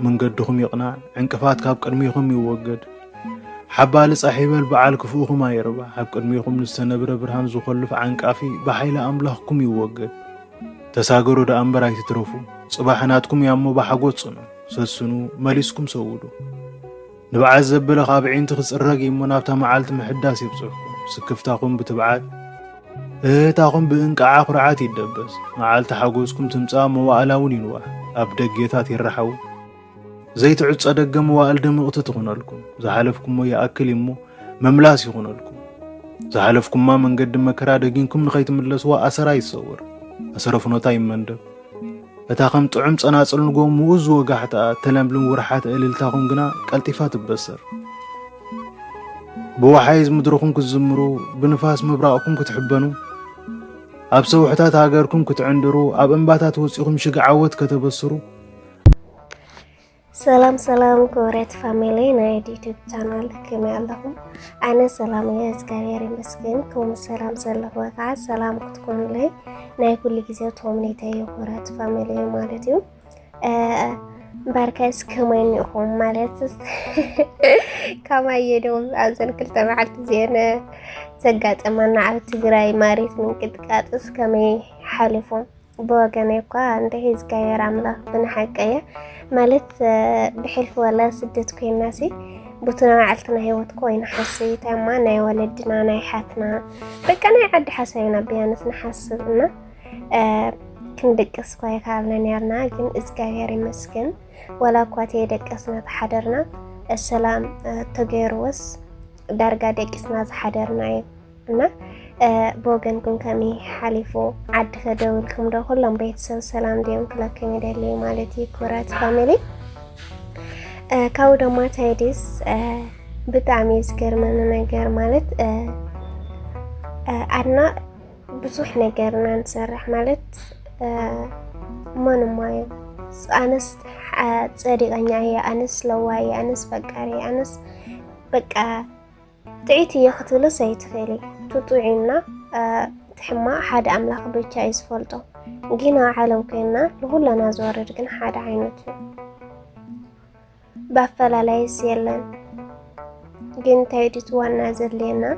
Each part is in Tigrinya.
منقدكم يقنع انقفات كاب قدميكم يوجد حبال صاحبال بعال كفوكم يربح حب قدميكم نستنبر برهان زخلف عنقافي بحيل املاحكم يوجد تساغروا دا امبر ايتترفو صباحناتكم يامو بحقوت صنو سسنو ماليسكم سودو نبعز زبل خابعين تخصرق يمنابتا معالت محداس يبصحكم سكفتاكم بتبعات تاكم بانقعا قرعات يدبس معالت حقوسكم تمصا موالاون ينوا ابدغيتات يرحو زيت عص ادغم موال دمقت تخونلكم زحلفكم يا اكل يمو مملاس يخونلكم زحلفكم ما منقد مكرا دغينكم نخيت ملسوا اسرا يصور اسرفنوتا يمندب بتاخم طعم صناصل نغو موز وغحتا تلملم ورحات اللتاكم غنا قلطيفات بسر بوحايز مدركم كزمرو بنفاس مبراقكم كتحبنو اب سوحتات هاغركم كتعندرو اب انباتات وصيكم شغعوت كتبسرو سلام كوريت فاميلي نايد يوتيوب channel كما يالكم انا سلام يا اسكارير مسكين كوم سلام زله وقع سلام كتكون لي ناي كل غيزه تومنيتاي كوريت فاميلي مالتيو باركاس كمان يقوم مالتس كما يدوم ازن كل تبعت زينه زغاطمنا على تግራይ ማሪት ምን ቅጥቃጥስ ከመይ ሓሊፎም بوغانيكا عند هيزغاير عمله بنحقيه مالت بحلف ولا سدت كيناسي بوتنا عالتنا هيوت كوين حسيت اما ناي ولدنا ناي حاتنا بقى ناي عد حسينا بيانس نحسبنا كندقس كوي كابلن يارنا كن ازغاير يمسكن ولا كواتي دقسنا تحضرنا السلام تغيروس دارغا دقسنا تحضرنا እና بوغنكم كمي حليفو عد كدولكم ده كلهم بيتسو سلام ديم كلكم يدلي مالتي كورات فاميلي كاو دما تايدس بتاعم يذكر من ነገር ማለት አና ብዙህ ነገርና እንሰራህ ማለት ማንም ማየ አንስ ጸዲቀኛ አንስ ለዋይ አንስ ፈቃሪ አንስ በቃ تعيتي يختلو سيتخيلي تطوعينا تحما حاد أملاك بيتشا يسفلتو جينا علو كينا لغلنا زوارد جن حاد عينتو بفلا ليس يلن جن تايدي توانا زدلينا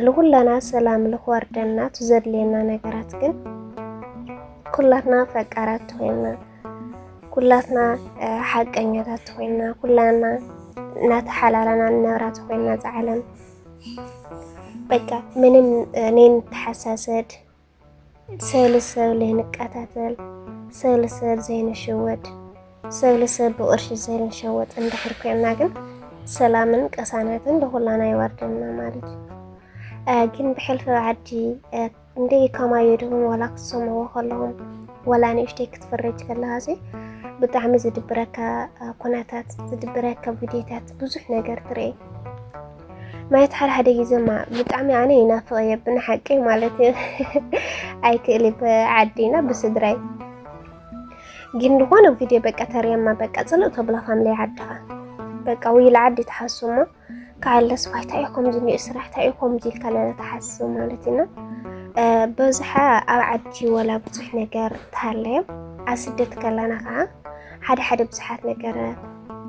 لغلنا سلام لخواردنا تزدلينا نقرات جن كلنا فكارات وينا كلنا حق أنيتات وينا كلنا نات حلالنا النورات وينا زعلن بقى من نين تحساسد سلسل لين قتاتل سلسل زين شوت سلسل بقرش زين شوت عند حركنا ግን ሰላምን ቀሳናትን ለሁላና ይወርድና ማለት ግን بحلف عدي እንደ ከማየዱን ወላ ከሰማው ሁሉም ወላ ነሽቴ ክትፈረጅ ከላዚ بتعمل زدبرك كوناتات زدبرك فيديوهات بزح ነገር تري ما يتحل هذا يزما بتعمل انا ينافق ابن حقي مالتي اي كليب عدينا بسدراي ግን ሆነ ቪዲዮ በቃ ተሪያማ በቃ ጸሎት ተብላ ፋሚሊ عدها በቃ ويل عدي تحسمه ካለስ ፋይታይኩም ዝኒ እስራህ ታይኩም ዚል ካለ ተሐስሱ ማለትና በዝሓ ኣብ ዓዲ ወላ ብዙሕ ነገር ታለየ አስደት ከላና ሓደ ብዙሓት ነገር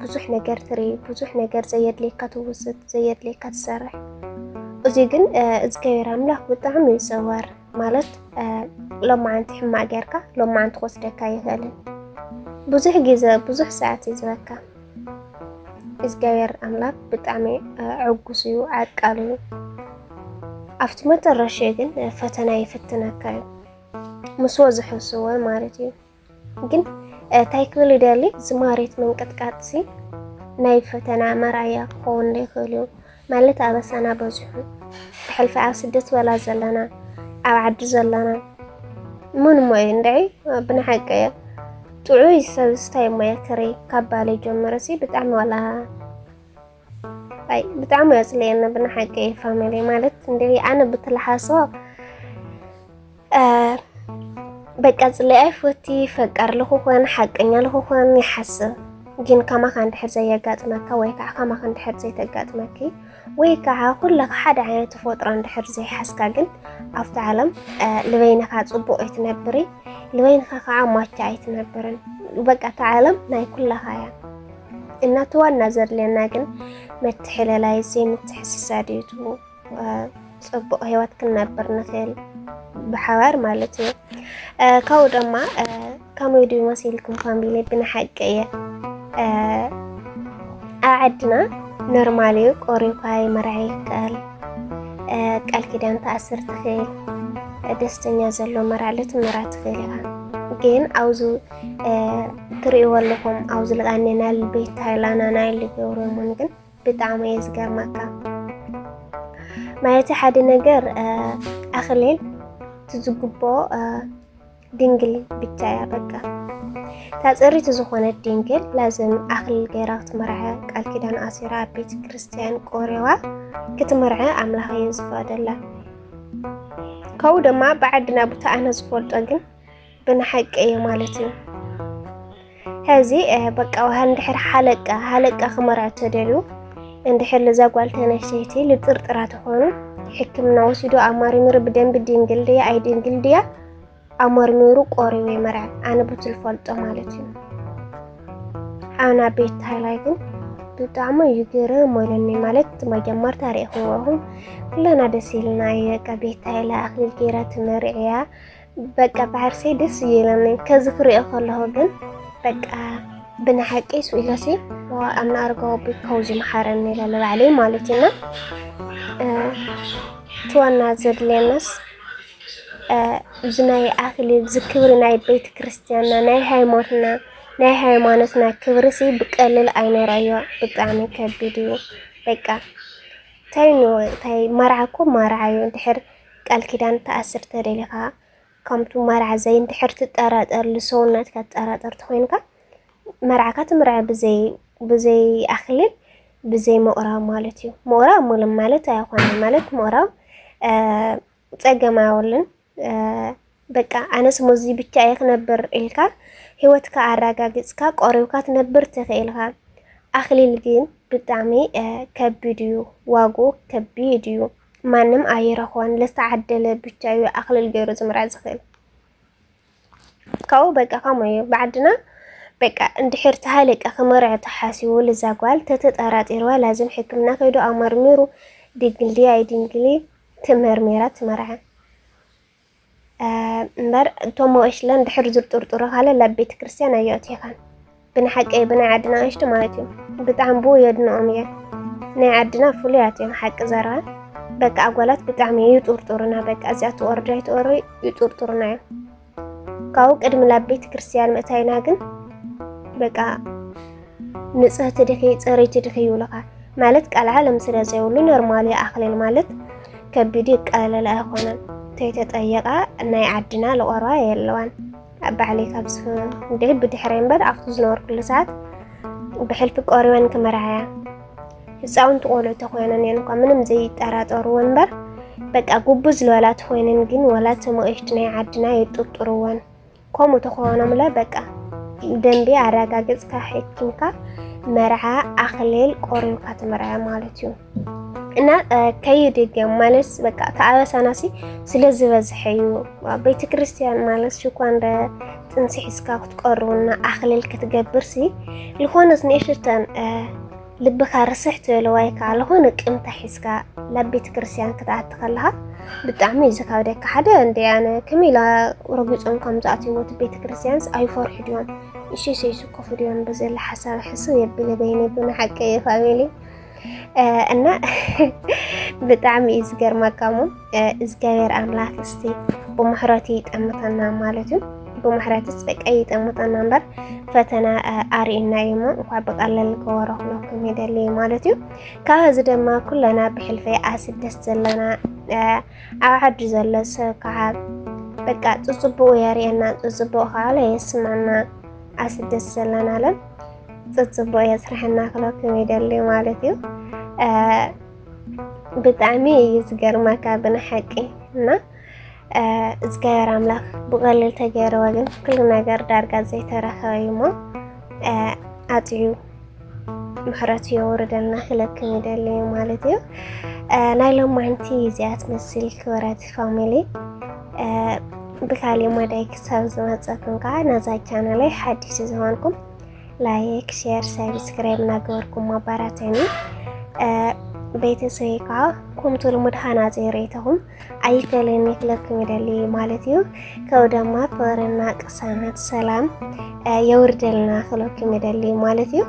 ብዙሕ ነገር ትሪ ብዙሕ ነገር ዘየድልካ ትውስት ዘየድልካ ትሰርሕ እዚ ግን እዝገበራ አምላክ በጣም ይሰዋር ማለት ለማ አንተ ሕማቅ ጌርካ ለማ አንተ ወስደካ ይኸል ብዙሕ ግዜ ብዙሕ ሰዓት ይዝበካ እዝገበር አምላክ በጣም ዕጉስዩ አቃሉ አፍት መጨረሻ ግን ፈተና ይፈትነካ መስወ ዝሕስወ ማለት እዩ ግን ታይክል ይደሊ ዝማሬት መንቀጥቃጥሲ ናይ ፈተና መራያ ኮን ለይኸሉ ማለት አበሰና በዝሑ بحلف ኣብ ስደት ወላ ዘለና ኣብ ዓዲ ዘለና ምን ሞይ እንደይ ብንሐቀየ ጥዑይ ሰብስታይ ሞይ ከሪ ካባለ ጀመረሲ በጣም ወላ አይ በጣም ያስለየና ብንሐቀየ ፋሚሊ ማለት እንደይ አነ ብትልሐሶ በቃ ጽለይ ፎቲ ፈቀር ለሁ ሆነ ሐቀኛ ለሁ ሆነ ይሐስብ ግን ከማኻ እንድሕር ዘየጋጥመካ ወይ ከዓ ከማኻ እንድሕር ዘይተጋጥመኪ ወይ ከዓ ኩለኻ ሓደ ዓይነት ተፈጥሮ እንድሕር ዘይሓስካ ግን ኣብቲ ዓለም ልበይንኻ ፅቡቅ ኣይትነብሪ ልበይንኻ ከዓ ማቻ ኣይትነብርን በቃ እቲ ዓለም ናይ ኩለኻ እያ እና ተዋና ዘድልየና ግን መትሕልላይ ዘይምትሕስሳድቱ ፅቡቅ ህይወት ክንነብር ንኽእል ብሓባር ማለት እዩ ካብኡ ድማ ከመይ ድዩ መሲልኩም ፋሚሊ ብንሓቂ እየ ኣብ ዓድና ኖርማሊ ቆሪብካ መርዓ ይከኣል ቃል ኪዳን ተኣስር ትኽእል ደስተኛ ዘሎ መርዓለት ምራት ትኽእል ኢኻ ግን ኣብዙ ትርእይዎ ኣለኹም ኣብዙ ልቃኒና ልቤት ሃይላና ናይ ልገብሮምን ግን ብጣዕሚ እየ ዝገርመካ ማለት ሓደ ነገር ኣኽሊል ትዝግቦ ድንግል ብቻ እያ በቃ ታፀሪት ዝኾነት ድንግል ላዝም ኣኽሊል ገይራ ክትመርዐ ቃል ኪዳን ኣሲራ ኣብ ቤተ ክርስቲያን ቆሪባ ክትመርዐ ኣምላኽ እየ ዝፈቅደላ ካብኡ ድማ ብዓድና ቦታ ኣነ ዝፈልጦ ግን ብንሓቂ እየ ማለት እዩ ሕዚ በቃ እንድሕር ሓለቃ ክመርዐ ተደልዩ እንድሕር ለዛ ጓል ተነስተይቲ ልጥርጥራ ትኾኑ ሕክምና ወሲዶ ኣማርሚሩ ብደንቢ ድንግል ድያ ኣይ ድንግል ድያ ኣመርሚሩ ቆሪቡ ይመርዓ ኣነ ብትልፈልጦ ማለት እዩ ኣና ቤት ሃይላይ ግን ብጣዕሚ ይገርም ወለኒ ማለት መጀመርታ ሪእኽዎም ኩለና ደስ ኢልና በቃ ቤት ሃይላይ ኣኽሊል ገይራ ትመርዕያ በቃ ባሕርሰይ ደስ ይለኒ ከዚ ክሪኦ ከለኹ ግን በቃ ብንሓቂ ስኢለሲ ኣምና ኣርጋው ብከውዚ መሓረኒ ኢለ ባዕለይ ማለት ኢና ትዋና ዘድልየናስ ዝናይ ኣኽሊል ዝክብሪ ናይ ቤተ ክርስቲያንና ናይ ሃይማኖትና ክብሪ ሲ ብቀልል ኣይነረዮ ብጣዕሚ ከቢድ እዩ በቃ ታይ መርዓኮ መርዓዩ እንድሕር ቃል ኪዳን ተኣስር ተደሊኻ ከምቱ መርዓ ዘይ እንድሕር ትጠራጠር ልሰውነትካ ትጠራጠር ትኮይንካ መርዓካ ትምርዐ ብዘይ ኣኽሊል ብዘይ ምቕራብ ማለት እዩ ምቕራብ ሙሉም ማለት ኣይኮነን ማለት ምቕራብ ፀገም ኣይወልን በቃ ኣነስ ሞዚ ብቻ እየ ክነብር ኢልካ ህይወትካ ኣረጋጊፅካ ቆሪብካ ትነብር ትኽእልካ ኣኽሊል ግን ብጣዕሚ ከቢድ እዩ ዋግኡ ከቢድ እዩ ማንም ኣይረኽቦን ለስተዓደለ ብቻ እዩ ኣኽሊል ገይሩ ዝምርዕ ዝኽእል ካብኡ በቃ ከምኡ እዩ ብዓድና በቃ እንድሕር ተሃለቀ ክመርዕ ተሓሲቡ ለዛ ጓል ተጠራጢርዋ ላዝም ሕክምና ከይዱ ኣመርሚሩ ድንግል ድያ ኣይ ድንግል ትመርሚራ ትመርዐ እምበር እቶም ወእሽለ እንድሕር ዝጥርጥሩ ካለ ላብ ቤተ ክርስቲያን ኣየእትይኻን ብንሓቂ ብናይ ዓድና ኣንሽቲ ማለት እዩ ብጣዕሚ ብኡ የድንኦም እየ ናይ ዓድና ፍሉያት እዮም ሓቂ ዘረባ በቃ ኣጓላት ብጣዕሚ ይጥርጥሩና በቃ እዚኣ ትወርዳ ይትወሪ ይጥርጥሩና እዮም ካብኡ ቅድሚ ላብ ቤተ ክርስቲያን ምእታይና ግን በቃ ንጽህቲ ድኺ ፅሬት ድኺ ይብሉኻ ማለት ቃል ዓለም ስለ ዘይብሉ ኖርማሊ ኣኽሊል ማለት ከቢድ ይቀለል ኣይኮነን ተይተጠየቃ ናይ ዓድና ለቆርባ የለዋን ኣብ ባዕለይ ካብ እንድሕ ብድሕሪ እምበር ኣብቲ ዝነበሩ ኩሉ ሰዓት ብሕልፊ ቆሪበን ክመርዓያ ህፃውንቲ ቆልዑ ተኮይነን እየን እኳ ምንም ዘይጠራጠሩዎ እምበር በቃ ጉቡዝ ዝበላት ኮይነን ግን ወላት መእሽቲ ናይ ዓድና ይጥርጥርዎን ከምኡ ተኾኖምለ በቃ ደንቢ ኣረጋግፅካ ሕኪምካ መርዓ ኣኽሊል ቆሪብካ ትመርዐ ማለት እዩ እና ከይድገም ማለት በቃ ተኣበሳናሲ ስለዝበዝሐ እዩ ቤተ ክርስቲያን ማለት ሽኳንደ ጥንሲ ሒዝካ ክትቆርቡና ኣኽሊል ክትገብርሲ ልኾነስ ንእሽተን ልብካ ርስሕ ትበለ ወይ ከዓ ልኾነ ቅምታ ሒዝካ ላብ ቤተ ክርስቲያን ክትኣቲ ከለኻ ብጣዕሚ ዝከብደካ ሓደ እንዲኣነ ከመኢላ ረጊፆም ከም ዝኣትይዎ ቤተ ክርስቲያንስ ኣይፈርሑ ድዮም እሺ ሰይስኮፉ ድዮም በዘላ ሓሳብ ሕስብ የብለ በይነ ብንሓቂ ፋሚሊ እና በጣም ይዝገርመካሙ እግዚአብሔር አምላክ እስቲ በመሕረቱ ይጠምተና ማለት ነው በመሕረቱስ በቃ ይጠምተና ነበር ፈተና አሪና ይሞ እንኳን በቀለል ከወረኩለኩም ይደል ማለት ነው ካዝ ደማ ኩለና በሕልፈ አስደስ ዘለና አዓድ ዘለሰ ከዓ በቃ ጽጽቦ ያሪና ጽጽቦ ካለ ይስማና አስደስ ዘለና አለ ጽጽቦ ያስረህና ከለኩም ይደል ማለት ነው بتعمي يزجر ما كابن حقي نا إزجار عملاق بقلل تجار وجن كل نجار درجة زي ترى خايمة ኣጥዩ ምሕረት የወርደልና ክለክም ይደልዩ ማለት እዩ ናይ ሎማንቲ እዚኣ ትመስል ክብረት ፋሚሊ ብካልእ መዳይ ክሳብ ዝመፀኩም ከዓ ናዛ ቻናለይ ሓዲስ ዝሆንኩም ላይክ ሼር ሰብስክራይብ እናገበርኩም ማባራተኒ ቤተሰብ ከዓ ኩምቱ ልሙድሃና ዘይረይተኹም ኣይፈለኒ ክለክም ይደልዩ ማለት እዩ ከው ደማ ፍቅርና ቅሳነት ሰላም የውርደልና ክለክም ይደልዩ ማለት እዩ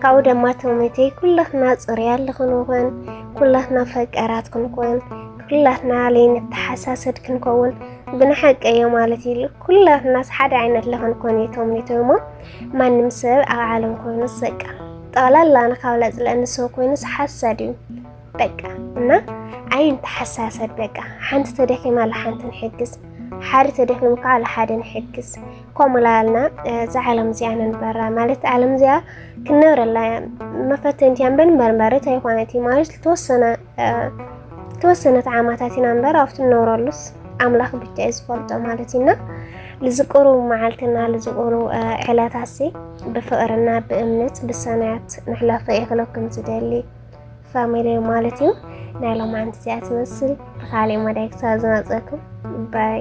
ካው ደማ ተመተይ ኩላትና ጽርያል ክንኮን ኩላትና ፈቀራት ክንኮን ኩላትና ለይን ተሐሳሰድ ክንኮን ብንሐቀየ ማለት እዩ ኩላትና ሓደ ዓይነት ለኽንኮን ተመተይሞ ማንም ሰብ ኣብ ዓለም ኮይኑ ሰቃ ጠላላና ካብላ ጽለአን ሰው ኮይኑ ሓሳድ እዩ በቃ እና ዓይን ተሐሳሰድ በቃ ሓንቲ ተደኺማ ለሓንቲ ንሕግዝ ሓደ ተደኺሙ ከዓ ለሓደ ንሕግዝ ከምኡላልና ዝዓለም እዚኣ ንበራ ማለት ዓለም እዚኣ ክንነብረላ መፈተንቲ እያን በንበርበረት ኣይኮነት ማለት ተወሰነት ዓመታት ኢና ንበር ኣብቲ ንነብረሉስ ኣምላኽ ብቻ ዝፈልጦ ማለት ኢና ልዝቅሩ መዓልትና ልዝቅሩ ዕለታሲ ብፍቅርና ብእምነት ብሰናያት ንሕለፈ ይክለኩም ዝደሊ ፋሚሊ ማለት እዩ ናይ ሎማንቲ እዚኣ ትመስል ብካልእ መዳይ ክሳብ ዝመፀኩም ባይ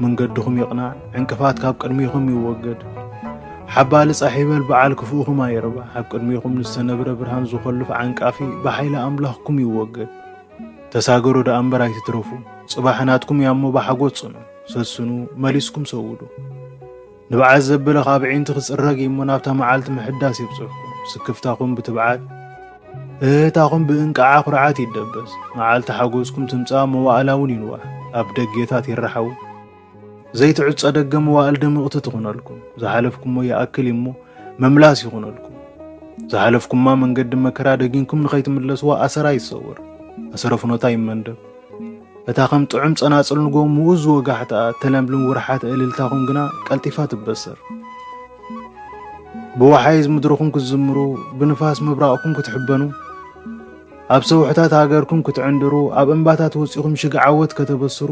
መንገድኹም ይቕናዕ ዕንቅፋት ካብ ቅድሚኹም ይወገድ ሓባሊ ጻሒበል በዓል ክፉኡኹም ኣይርባሕ ኣብ ቅድሚኹም ንዝተነብረ ብርሃን ዝኸልፍ ዓንቃፊ ብሓይሊ ኣምላኽኩም ይወገድ ተሳገሩ ዳ እምበር ኣይትትረፉ ጽባሕናትኩም ያሞ ብሓጎስ ጽኑ ሰስኑ መሊስኩም ሰውዱ ንበዓል ዘበለ ካብ ዒንቲ ክጽረግ እሞ ናብታ መዓልቲ ምሕዳስ ይብጽሕኩም ስክፍታኹም ብትብዓት እህታኹም ብእንቃዓ ኩርዓት ይደበስ መዓልቲ ሓጎስኩም ትምጻእ መዋእላውን ይንዋሕ ኣብ ደጌታት ይረሓው ዘይትዕጸ ደገ መዋእል ድምቕቲ ትኹነልኩም ዝሓለፍኩሞ ይኣክል እሞ መምላስ ይኹነልኩም ዝሓለፍኩማ መንገዲ መከራ ደጊንኩም ንኸይትምለስዋ ኣሰራ ይሰወር ኣሰረ ፍኖታ ይመንደብ እታ ከም ጥዑም ጸናጽል ንጎም ምኡዝ ወጋሕታ ተለምልም ውርሓት እልልታኹም ግና ቀልጢፋ ትበሰር ብወሓይዝ ምድርኹም ክትዝምሩ ብንፋስ ምብራቕኩም ክትሕበኑ ኣብ ሰውሕታት ሃገርኩም ክትዕንድሩ ኣብ እምባታት ወፂኹም ሽግዓወት ከተበስሩ